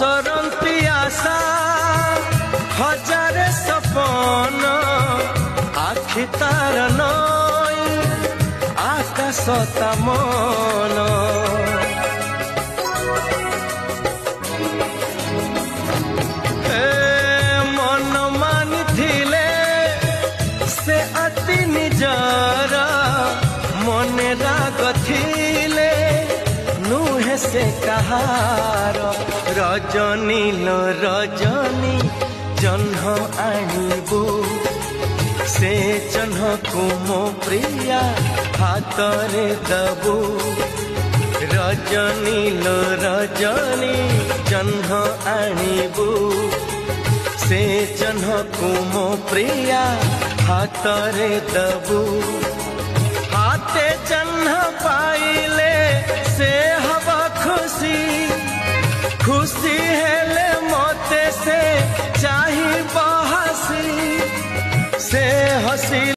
असरंती आशा हजारे सपन आखि तार नई आकाश ता मन मन मानि थिले से अति निजर मन राग थिले नुहे से कहार रजनी लो रजनी जह्न आणबू से जह्न को मो प्रिया हाथ रे दबू रजनी लो रजनी जह्न आणबू से जह्न को मो प्रिया हाथ रे दबू हाथे जह्न पाइले से हवा खुशी खुशी हेले मोते से चाही बहासी से